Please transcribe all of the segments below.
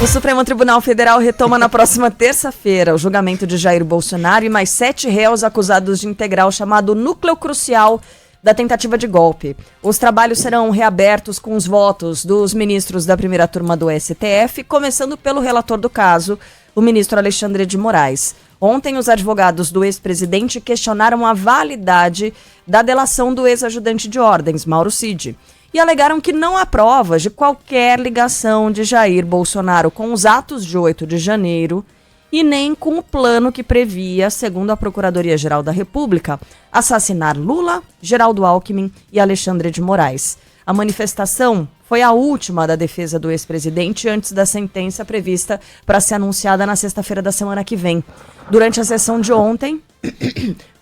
O Supremo Tribunal Federal retoma na próxima terça-feira o julgamento de Jair Bolsonaro e mais 7 réus acusados de integrar o chamado núcleo crucial da tentativa de golpe. Os trabalhos serão reabertos com os votos dos ministros da primeira turma do STF, começando pelo relator do caso, o ministro Alexandre de Moraes. Ontem, os advogados do ex-presidente questionaram a validade da delação do ex-ajudante de ordens, Mauro Cid, e alegaram que não há provas de qualquer ligação de Jair Bolsonaro com os atos de 8 de janeiro e nem com o plano que previa, segundo a Procuradoria-Geral da República, assassinar Lula, Geraldo Alckmin e Alexandre de Moraes. A manifestação foi a última da defesa do ex-presidente antes da sentença prevista para ser anunciada na sexta-feira da semana que vem. Durante a sessão de ontem,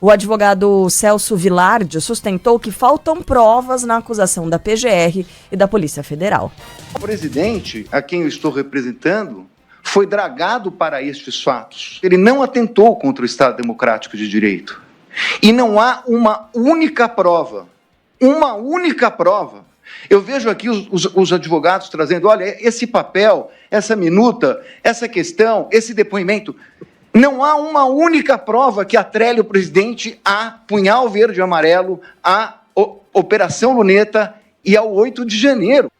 o advogado Celso Vilardi sustentou que faltam provas na acusação da PGR e da Polícia Federal. O presidente, a quem eu estou representando, foi dragado para estes fatos. Ele não atentou contra o Estado Democrático de Direito. E não há uma única prova. Eu vejo aqui os advogados trazendo, olha, esse papel, essa minuta, essa questão, esse depoimento. Não há uma única prova que atrele o presidente a Punhal Verde e Amarelo, a Operação Luneta e ao 8 de janeiro.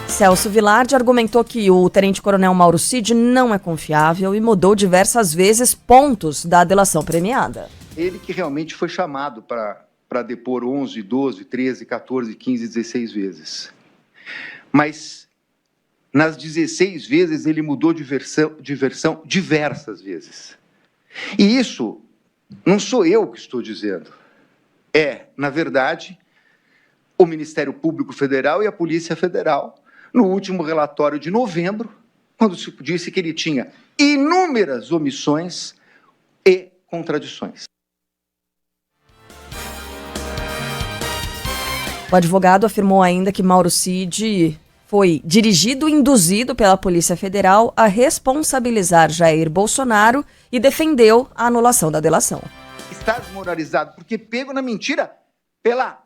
Celso Vilardi argumentou que o tenente-coronel Mauro Cid não é confiável e mudou diversas vezes pontos da delação premiada. Ele que realmente foi chamado para depor 11, 12, 13, 14, 15, 16 vezes. Mas nas 16 vezes ele mudou de versão diversas vezes. E isso não sou eu que estou dizendo. É, na verdade, o Ministério Público Federal e a Polícia Federal, no último relatório de novembro, quando se disse que ele tinha inúmeras omissões e contradições. O advogado afirmou ainda que Mauro Cid foi dirigido e induzido pela Polícia Federal a responsabilizar Jair Bolsonaro e defendeu a anulação da delação. Está desmoralizado porque pego na mentira pela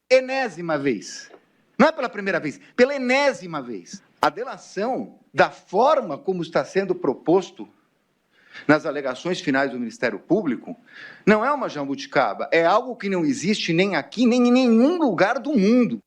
enésima vez. Não é pela primeira vez, pela enésima vez. A delação, da forma como está sendo proposto nas alegações finais do Ministério Público, não é uma jabuticaba, é algo que não existe nem aqui, nem em nenhum lugar do mundo.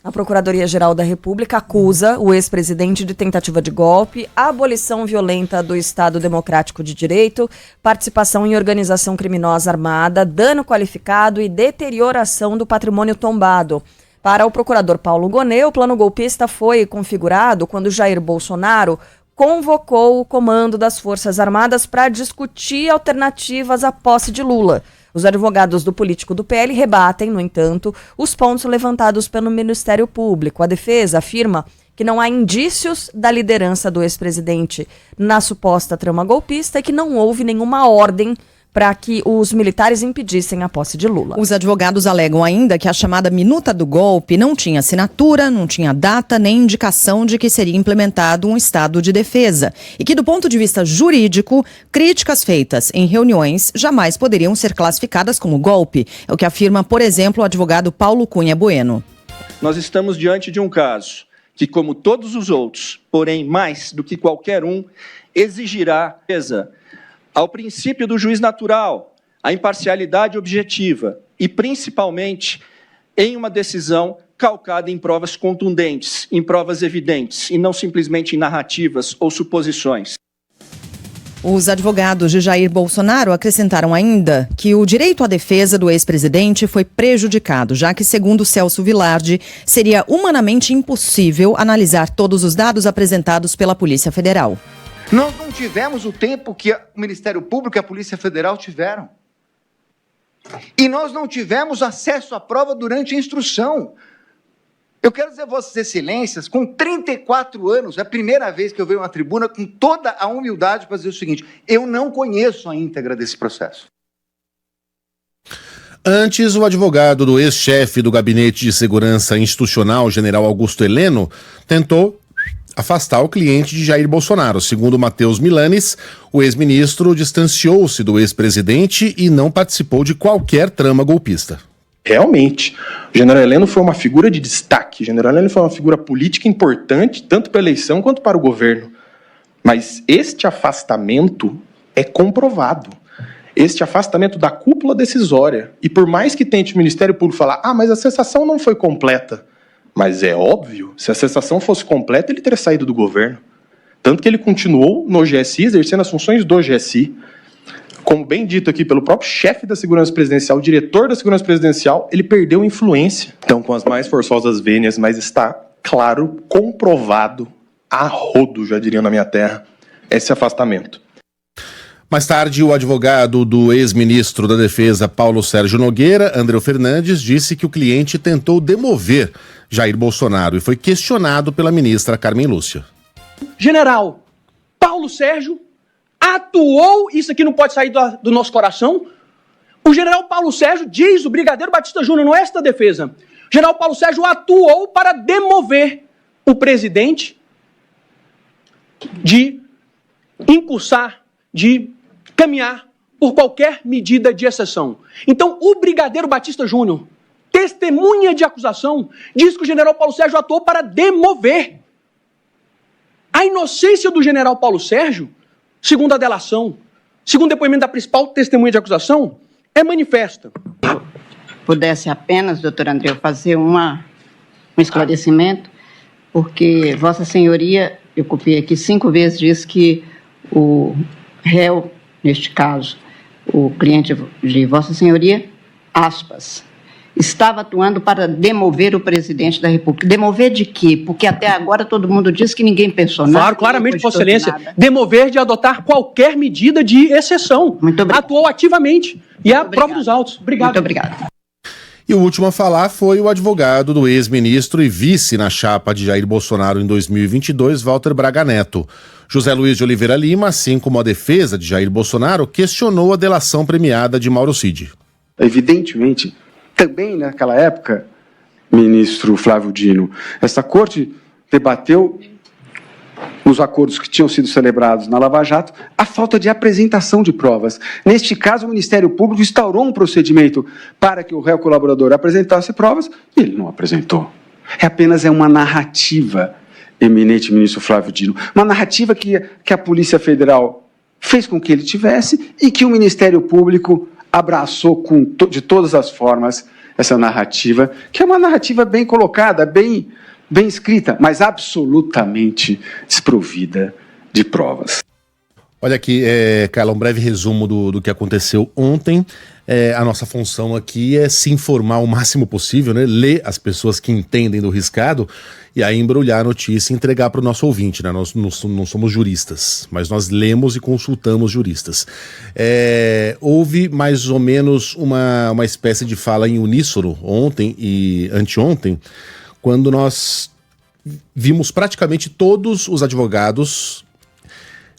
A Procuradoria-Geral da República acusa o ex-presidente de tentativa de golpe, abolição violenta do Estado Democrático de Direito, participação em organização criminosa armada, dano qualificado e deterioração do patrimônio tombado. Para o procurador Paulo Gonet, o plano golpista foi configurado quando Jair Bolsonaro convocou o comando das Forças Armadas para discutir alternativas à posse de Lula. Os advogados do político do PL rebatem, no entanto, os pontos levantados pelo Ministério Público. A defesa afirma que não há indícios da liderança do ex-presidente na suposta trama golpista e que não houve nenhuma ordem para que os militares impedissem a posse de Lula. Os advogados alegam ainda que a chamada minuta do golpe não tinha assinatura, não tinha data nem indicação de que seria implementado um estado de defesa e que, do ponto de vista jurídico, críticas feitas em reuniões jamais poderiam ser classificadas como golpe. É o que afirma, por exemplo, o advogado Paulo Cunha Bueno. Nós estamos diante de um caso que, como todos os outros, porém mais do que qualquer um, exigirá ao princípio do juiz natural, à imparcialidade objetiva e, principalmente, em uma decisão calcada em provas contundentes, em provas evidentes e não simplesmente em narrativas ou suposições. Os advogados de Jair Bolsonaro acrescentaram ainda que o direito à defesa do ex-presidente foi prejudicado, já que, segundo Celso Vilardi, seria humanamente impossível analisar todos os dados apresentados pela Polícia Federal. Nós não tivemos o tempo que o Ministério Público e a Polícia Federal tiveram. E nós não tivemos acesso à prova durante a instrução. Eu quero dizer a Vossas Excelências, com 34 anos, é a primeira vez que eu venho à tribuna com toda a humildade para dizer o seguinte: eu não conheço a íntegra desse processo. Antes, o advogado do ex-chefe do Gabinete de Segurança Institucional, general Augusto Heleno, tentou afastar o cliente de Jair Bolsonaro. Segundo Matheus Milanes, o ex-ministro distanciou-se do ex-presidente e não participou de qualquer trama golpista. Realmente, o general Heleno foi uma figura de destaque, o general Heleno foi uma figura política importante, tanto para a eleição quanto para o governo. Mas este afastamento é comprovado. Este afastamento da cúpula decisória. E por mais que tente o Ministério Público falar, mas a cessação não foi completa. Mas é óbvio, se a cessação fosse completa, ele teria saído do governo. Tanto que ele continuou no GSI, exercendo as funções do GSI. Como bem dito aqui pelo próprio chefe da segurança presidencial, o diretor da segurança presidencial, ele perdeu influência. Então, com as mais forçosas vênias, mas está claro, comprovado, a rodo, já diriam na minha terra, esse afastamento. Mais tarde, o advogado do ex-ministro da Defesa, Paulo Sérgio Nogueira, Andreu Fernandes, disse que o cliente tentou demover Jair Bolsonaro e foi questionado pela ministra Carmen Lúcia. General Paulo Sérgio atuou, isso aqui não pode sair do nosso coração. O general Paulo Sérgio, diz o brigadeiro Batista Júnior, no Oeste da Defesa, o general Paulo Sérgio atuou para demover o presidente de incursar, de caminhar por qualquer medida de exceção. Então, o brigadeiro Batista Júnior, testemunha de acusação, diz que o general Paulo Sérgio atuou para demover. A inocência do general Paulo Sérgio, segundo a delação, segundo o depoimento da principal testemunha de acusação, é manifesta. Pudesse apenas, doutor Andreu, fazer um esclarecimento, porque Vossa Senhoria, eu copiei aqui 5 vezes, diz que o réu, neste caso, o cliente de Vossa Senhoria, aspas, estava atuando para demover o presidente da República. Demover de quê? Porque até agora todo mundo diz que ninguém pensou nada. Claro, claramente, Vossa Excelência. Demover de adotar qualquer medida de exceção. Muito obrigado. Atuou ativamente. E é a prova dos autos. Obrigado. Muito obrigado. E o último a falar foi o advogado do ex-ministro e vice na chapa de Jair Bolsonaro em 2022, Walter Braga Neto. José Luiz de Oliveira Lima, assim como a defesa de Jair Bolsonaro, questionou a delação premiada de Mauro Cid. Evidentemente, também naquela época, ministro Flávio Dino, essa corte debateu nos acordos que tinham sido celebrados na Lava Jato a falta de apresentação de provas. Neste caso, o Ministério Público instaurou um procedimento para que o réu colaborador apresentasse provas e ele não apresentou. Apenas uma narrativa, eminente ministro Flávio Dino, uma narrativa que a Polícia Federal fez com que ele tivesse e que o Ministério Público abraçou de todas as formas essa narrativa, que é uma narrativa bem colocada, bem escrita, mas absolutamente desprovida de provas. Olha aqui, Carla, um breve resumo do que aconteceu ontem. A nossa função aqui é se informar o máximo possível, né? Ler as pessoas que entendem do riscado e aí embrulhar a notícia e entregar para o nosso ouvinte, né? Nós não somos juristas, mas nós lemos e consultamos juristas. Houve mais ou menos uma espécie de fala em uníssono ontem e anteontem, quando nós vimos praticamente todos os advogados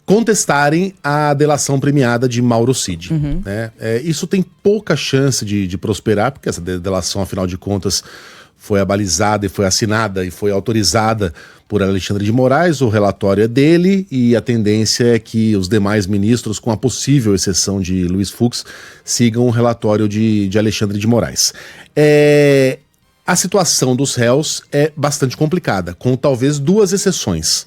contestarem a delação premiada de Mauro Cid. Né? Isso tem pouca chance de prosperar, porque essa delação, afinal de contas, foi abalizada e foi assinada e foi autorizada por Alexandre de Moraes, o relatório é dele e a tendência é que os demais ministros, com a possível exceção de Luiz Fux, sigam o relatório de Alexandre de Moraes. A situação dos réus é bastante complicada, com talvez 2 exceções.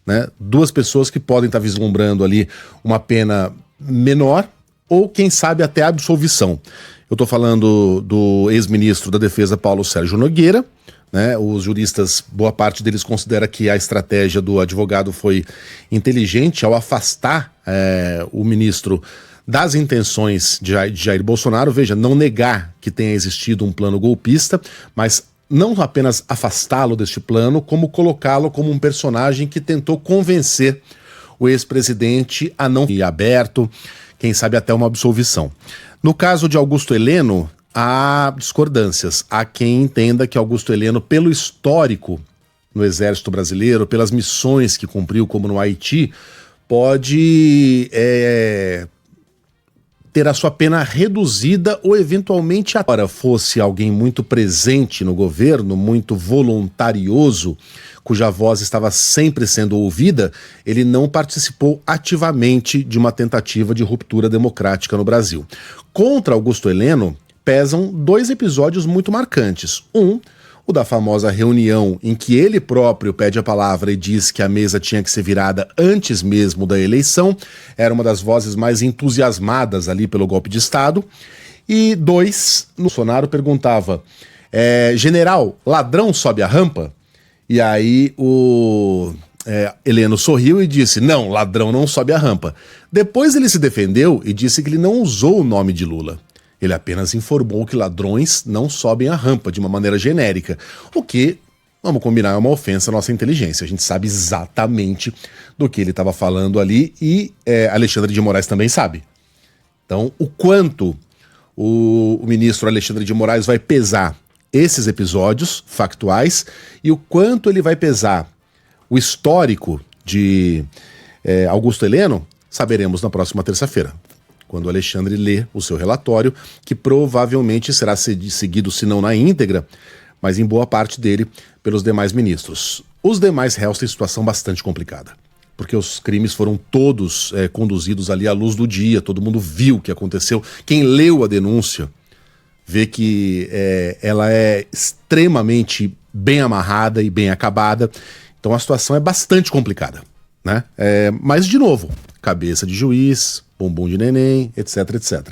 Né? 2 pessoas que podem estar vislumbrando ali uma pena menor ou, quem sabe, até absolvição. Eu estou falando do ex-ministro da Defesa, Paulo Sérgio Nogueira. Né? Os juristas, boa parte deles considera que a estratégia do advogado foi inteligente ao afastar o ministro das intenções de Jair Bolsonaro. Veja, não negar que tenha existido um plano golpista, mas não apenas afastá-lo deste plano, como colocá-lo como um personagem que tentou convencer o ex-presidente a não ir aberto, quem sabe até uma absolvição. No caso de Augusto Heleno, há discordâncias. Há quem entenda que Augusto Heleno, pelo histórico no Exército Brasileiro, pelas missões que cumpriu, como no Haiti, pode ter a sua pena reduzida ou eventualmente agora fosse alguém muito presente no governo, muito voluntarioso, cuja voz estava sempre sendo ouvida, ele não participou ativamente de uma tentativa de ruptura democrática no Brasil. Contra Augusto Heleno, pesam 2 episódios muito marcantes. O da famosa reunião em que ele próprio pede a palavra e diz que a mesa tinha que ser virada antes mesmo da eleição. Era uma das vozes mais entusiasmadas ali pelo golpe de Estado. E 2, no Bolsonaro perguntava, general, ladrão sobe a rampa? E aí o Heleno sorriu e disse, não, ladrão não sobe a rampa. Depois ele se defendeu e disse que ele não usou o nome de Lula. Ele apenas informou que ladrões não sobem a rampa de uma maneira genérica, o que, vamos combinar, é uma ofensa à nossa inteligência. A gente sabe exatamente do que ele estava falando ali e Alexandre de Moraes também sabe. Então, o quanto o ministro Alexandre de Moraes vai pesar esses episódios factuais e o quanto ele vai pesar o histórico de Augusto Heleno, saberemos na próxima terça-feira, quando o Alexandre lê o seu relatório, que provavelmente será seguido, se não na íntegra, mas em boa parte dele, pelos demais ministros. Os demais réus têm situação bastante complicada, porque os crimes foram todos conduzidos ali à luz do dia, todo mundo viu o que aconteceu. Quem leu a denúncia vê que ela é extremamente bem amarrada e bem acabada, então a situação é bastante complicada, né? Mas, de novo, cabeça de juiz, bumbum de neném, etc, etc.